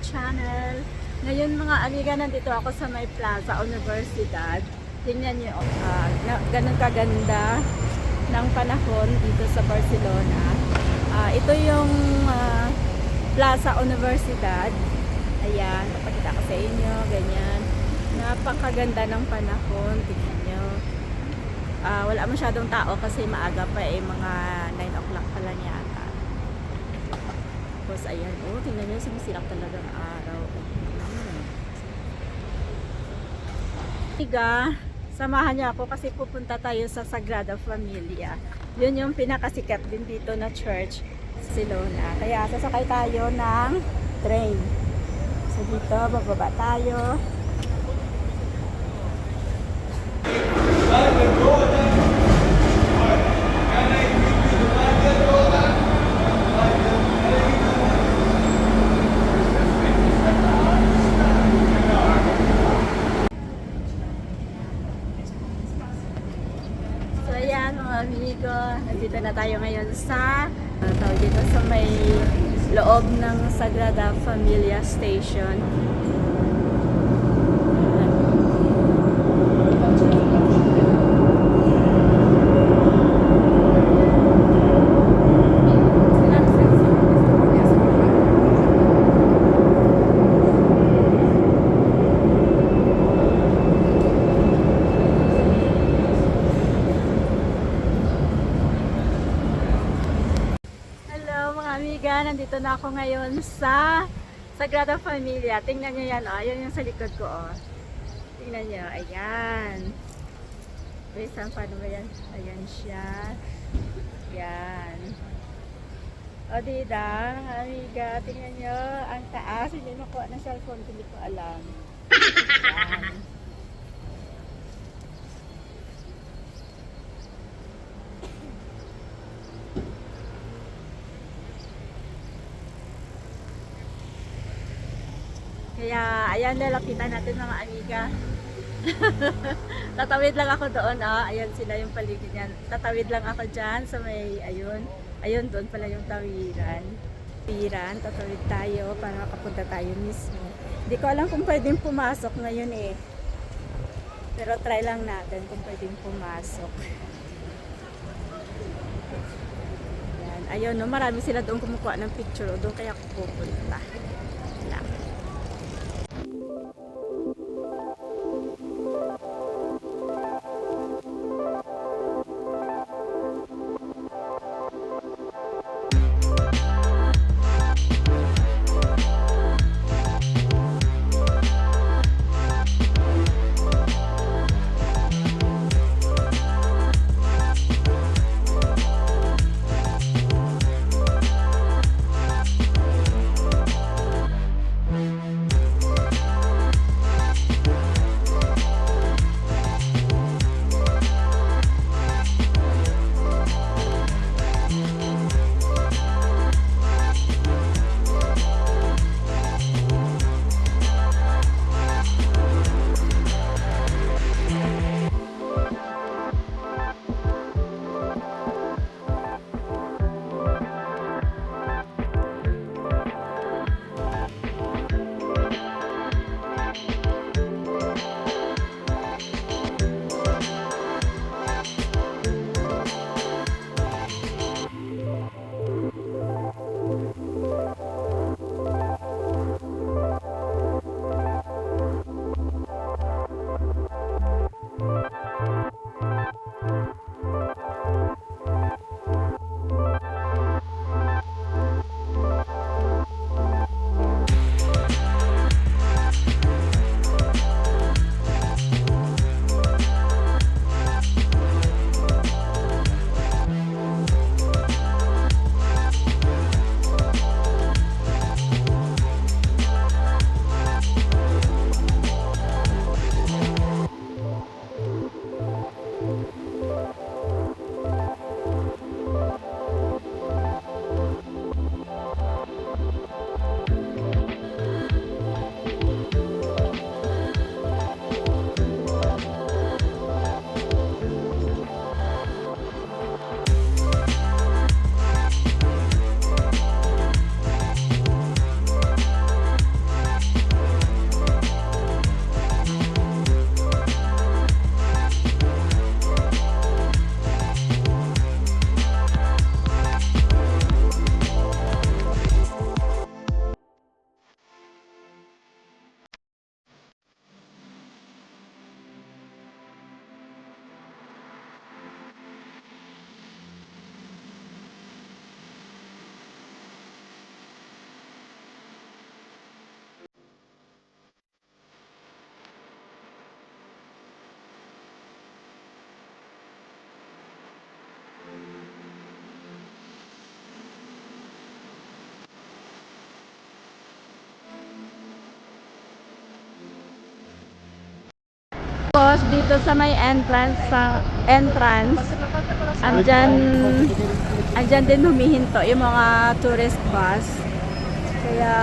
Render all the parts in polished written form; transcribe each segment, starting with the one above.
channel. Ngayon mga amiga, nandito ako sa may Plaza Universidad. Tingnan niyo, ganun kaganda ng panahon dito sa Barcelona. Ito yung Plaza Universidad. Ayan, papakita ko sa inyo, ganyan. Napakaganda ng panahon, tingnan niyo. Wala masyadong tao kasi maaga pa mga 9 o'clock pa lang yata. Tapos ayan, tingnan niyo, sumisilak talagang araw. Samahan niyo ako kasi pupunta tayo sa Sagrada Familia. Yun yung pinakasikat din dito na church sa Barcelona. Kaya sasakay tayo ng train. So dito, bababa tayo. So ayan mga amigo, nandito na tayo ngayon sa tawag dito sa may loob ng Sagrada Familia Station. Nandito na ako ngayon sa Sagrada Familia. Tingnan nyo yan, yun yung sa likod ko, Tingnan nyo, ayan. Wait, saan paano ba yan? Ayan siya. Ayan. Diba, amiga, tingnan nyo, ang taas. Hindi nakuha ng cellphone, hindi ko alam. Ayan. Kaya, ayan, lalapitan natin mga amiga. Tatawid lang ako doon, Ayan sila yung paligid niyan. Tatawid lang ako dyan sa may, ayun. Ayun, doon pala yung tawiran. Tatawid tayo para makapunta tayo mismo. Hindi ko alam kung pwedeng pumasok ngayon Pero try lang natin kung pwedeng pumasok. Ayan, ayun, marami sila doon kumukuha ng picture. Doon kaya ako pupunta. Tapos dito sa may entrance, andyan, andyan din humihinto yung mga tourist bus. Kaya,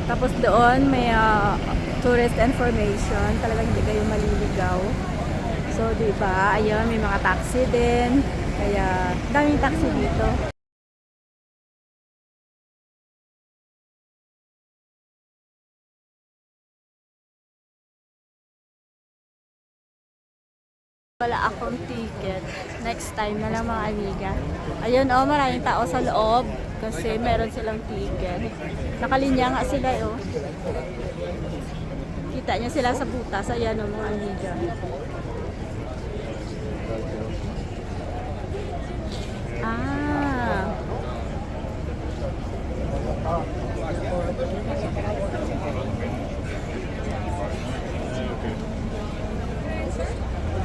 tapos doon may tourist information, talagang hindi kayo maliligaw. So, di ba? Ayun, may mga taxi din. Kaya, daming taxi dito. Wala akong ticket. Next time na lang mga amiga. Ayun, oh, maraming tao sa loob kasi meron silang ticket. Nakalinya nga sila, oh. Kita niyo sila sa butas. Ayan, oh, mga amiga. Ah.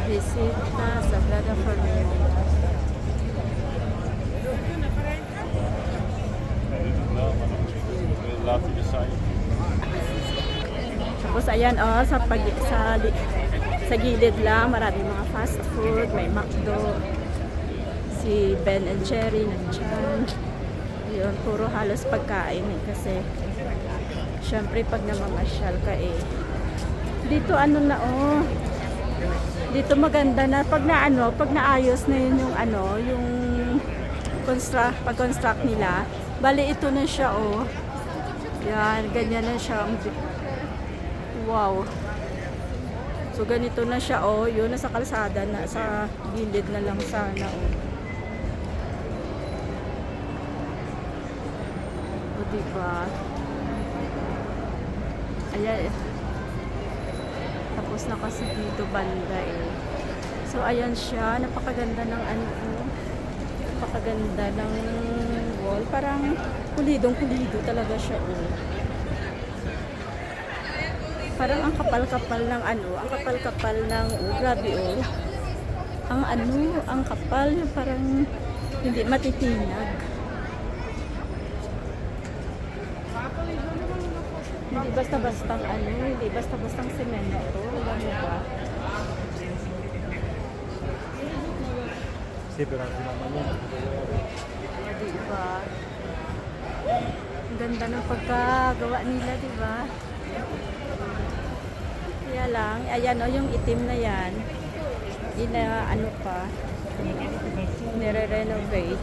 Visita Sagrada Familia. Tapos ayan, oh, sa gilid lang maraming mga fast food, may McDo, si Ben and Jerry nandyan. Yun, puro halos pagkain eh, kasi syempre pag namamasyal ka eh. Dito ano na, oh, dito maganda na pag naayos na yun yung yung pag-construct nila. Bali ito na siya, oh. Yan, ganyan na siya. Wow. So ganito na siya, oh. Yun, nasa kalsada na, sa gilid na lang sana, oh. O diba? Ayan, tapos na kasi dito banda eh. So ayan siya, napakaganda ng napakaganda ng wall, parang kulidong-kulido talaga siya, oh. Parang ang kapal-kapal ng ang kapal-kapal ng, oh, grabe, oh. Ang kapal, parang hindi matitinag. Hindi basta-bastang hindi basta-bastang semento. Alam mo ba? Diba? Ang ganda ng pagkagawa nila, diba? Kaya lang, ayan, oh, yung itim na yan, nire-renovate.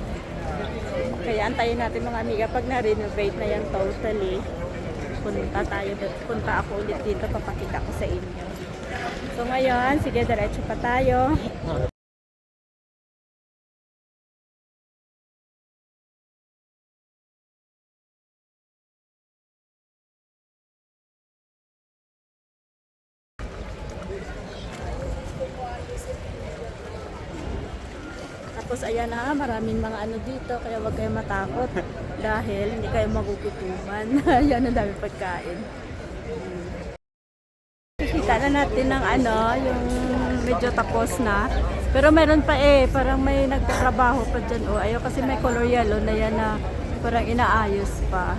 Kaya antayin natin mga amiga pag na-renovate na yan totally. Punta ako ulit dito, papakita ko sa inyo. So ngayon, sige, diretso pa tayo. Tapos ayan na, maraming mga dito, kaya wag kayo matakot dahil hindi kayo magugutuman. Ayan, ang dami pagkain. Kita na natin ng yung medyo tapos na. Pero meron pa parang may nagtatrabaho pa dyan. Oh, ayaw kasi may color yellow na yan na parang inaayos pa.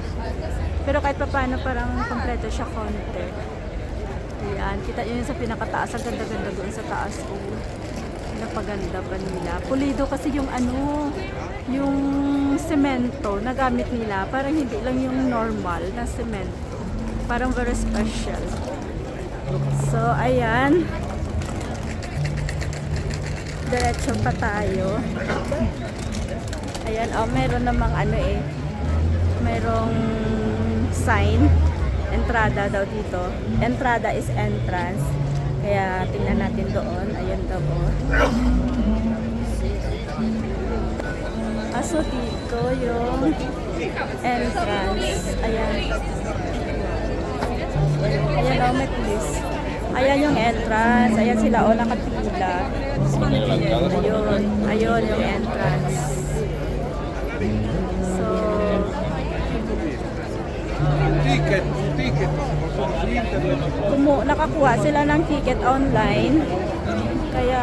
Pero kahit pa paano parang kompleto siya konti. Ayan, kita nyo yun sa pinakataas. Ang ganda-ganda doon sa taas. Oh. Napaganda pa nila. Pulido kasi yung yung semento na gamit nila. Parang hindi lang yung normal na semento. Parang very special. So, ayan. Diretso pa tayo. Ayan, oh, meron namang merong sign. Entrada daw dito. Entrada is entrance. Kaya tingnan natin doon. Ayan daw, oh. So dito yung entrance. Ayan. Ayan, oh, may police. Ayan yung entrance. Ayan sila, oh, nakapila. Ayun. Ayun yung entrance. So, ticket. Nakakuha sila ng ticket online. Kaya,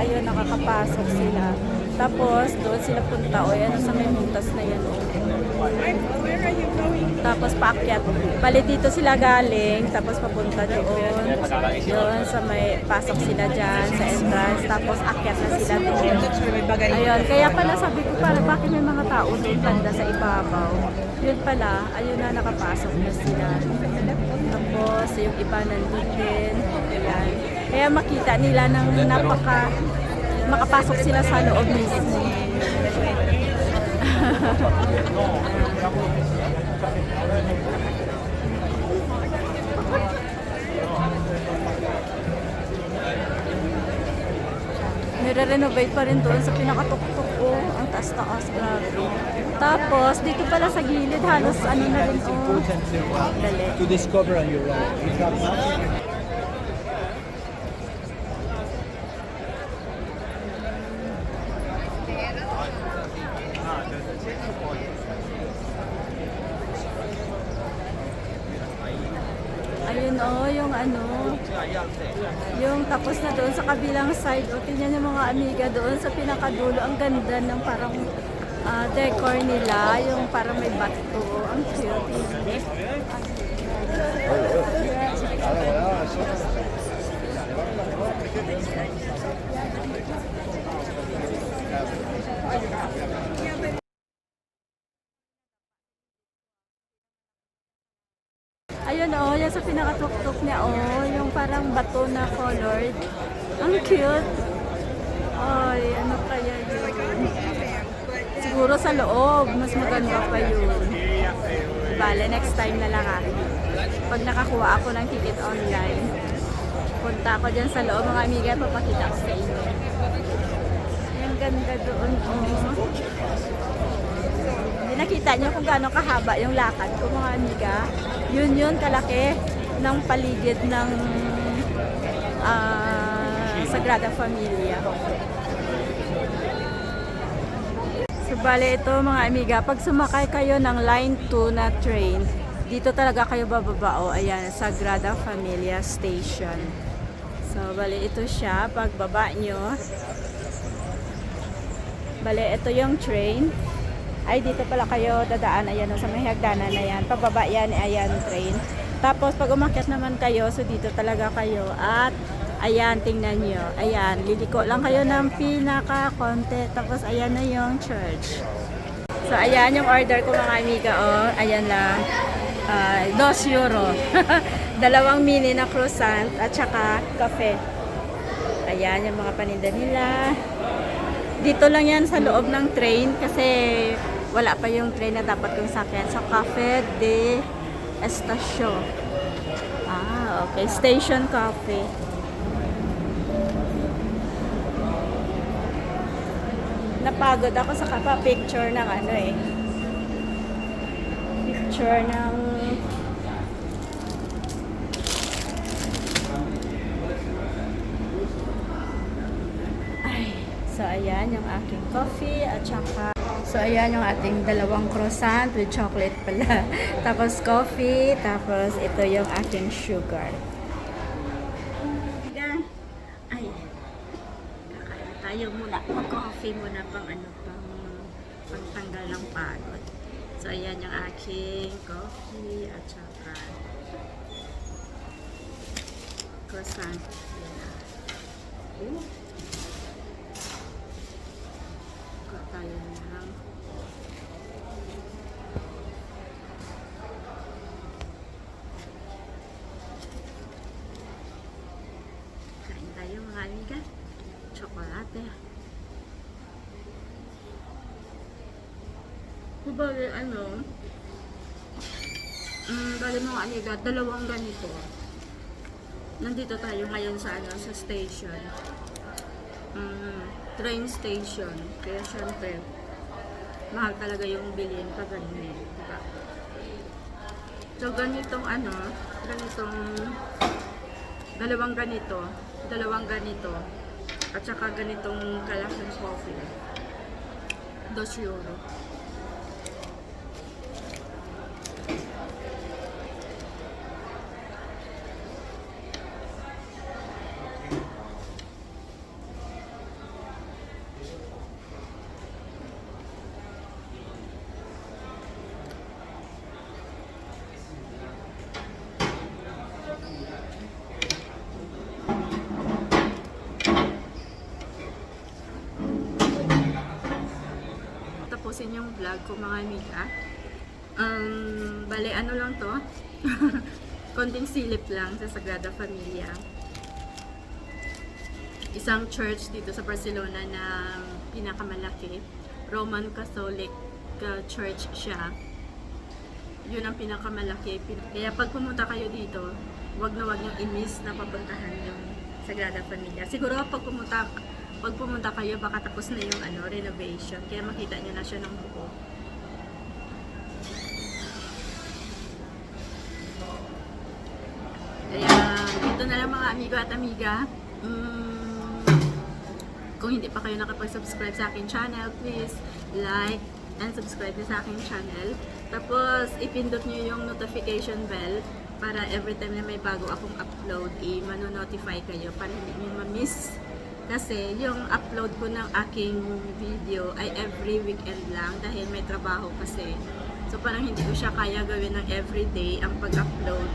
ayun, nakakapasok sila. Tapos, doon sila punta. O, yan, sa may butas na yan. O. Tapos, paakyat. Bali, dito sila galing. Tapos, papunta doon. Doon, sa may pasok sila dyan, sa entrance. Tapos, akyat na sila doon. Ayun, kaya pala sabi ko, para bakit may mga tao doon banda sa ibabaw. Yun pala, ayun na, nakapasok na sila. Tapos, yung iba nandun din. Ayan. Kaya makita nila ng makapasok sila sa loob mismo. Nire-renovate pa rin doon sa pinakatuktok ko. Ang taas-taas, grabe. Tapos, dito pala sa gilid, halos ano na rin. Dali. To discover on your own. You have nothing. Ayun yung ano, yung tapos na doon sa kabilang side, tingnan yung mga amiga doon sa pinakadulo, ang ganda ng parang decor nila, yung parang may bato, ang cute. Ayun yan sa pinakatuktok niya yung parang bato na colored. Ang cute. Ay, ano kaya yun? Siguro sa loob, mas maganda pa yun. Bale, next time na lang pag nakakuha ako ng ticket online, punta ako dyan sa loob, mga amiga, papakita ko sa inyo. Ang ganda doon, Hindi nakita nyo kung gaano kahaba yung lakad ko, mga amiga. Yun kalaki ng paligid ng Sagrada Familia. So, bale ito mga amiga, pag sumakay kayo ng Line 2 na train, dito talaga kayo bababa. Ayan, Sagrada Familia Station. So, bale ito siya, pagbaba nyo. Bale, ito yung train. Ay, dito pala kayo dadaan. Ayan, sa may hagdanan na yan. Pababa yan, ayan, train. Tapos, pag umakyat naman kayo, so dito talaga kayo. At, ayan, tingnan nyo. Ayan, liliko lang kayo ng pinaka-konti. Tapos, ayan na yung church. So, ayan yung order ko mga amiga. Ayan lang. 2 euro. 2 mini na croissant at saka kape. Ayan, yung mga paninda nila. Dito lang yan sa loob ng train kasi wala pa yung train na dapat kong sakyan. So, Cafe de Estación. Okay. Station Cafe. Napagod ako sa picture ng picture ng so, ayan yung aking coffee at saka so, ayan yung ating 2 croissant with chocolate pala. Tapos coffee, tapos ito yung aking sugar. Ay, kakain tayo muna. Mag-coffee muna pang tanggal ng pagod. So, ayan yung aking coffee at saka croissant. Ayan. Tayo lang. Kain tayo mga amiga. Chocolate. Bali bali mga amiga, 2 ganito. Nandito tayo ngayon sa sa station. Train station. Kaya syempre, mahal talaga yung bilhin pag ganyan. Diba? So, ganitong ganitong 2 ganito, at saka ganitong kalaking coffee. 2 euro. vlog ko mga amiga. Bale, ano lang to? Konting silip lang sa Sagrada Familia. Isang church dito sa Barcelona na pinakamalaki. Roman Catholic Church siya. Yun ang pinakamalaki. Kaya pag pumunta kayo dito, wag na wag niyong i-miss na papuntahan yung Sagrada Familia. Siguro pag pumunta kayo, baka tapos na yung renovation. Kaya makita niyo na siya ng buo. Kaya dito na lang mga amigo at amiga. Kung hindi pa kayo nakapag-subscribe sa aking channel, please like and subscribe sa aking channel. Tapos, ipindot nyo yung notification bell para every time na may bago akong upload, mano-notify kayo para hindi nyo ma-miss. Kasi yung upload ko ng aking video ay every weekend lang dahil may trabaho kasi. So, parang hindi ko siya kaya gawin ng everyday ang pag-upload.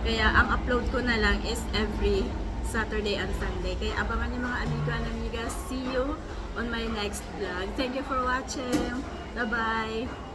Kaya, ang upload ko na lang is every Saturday and Sunday. Kaya abangan niyo mga amigo and amigas. See you on my next vlog. Thank you for watching. Bye-bye!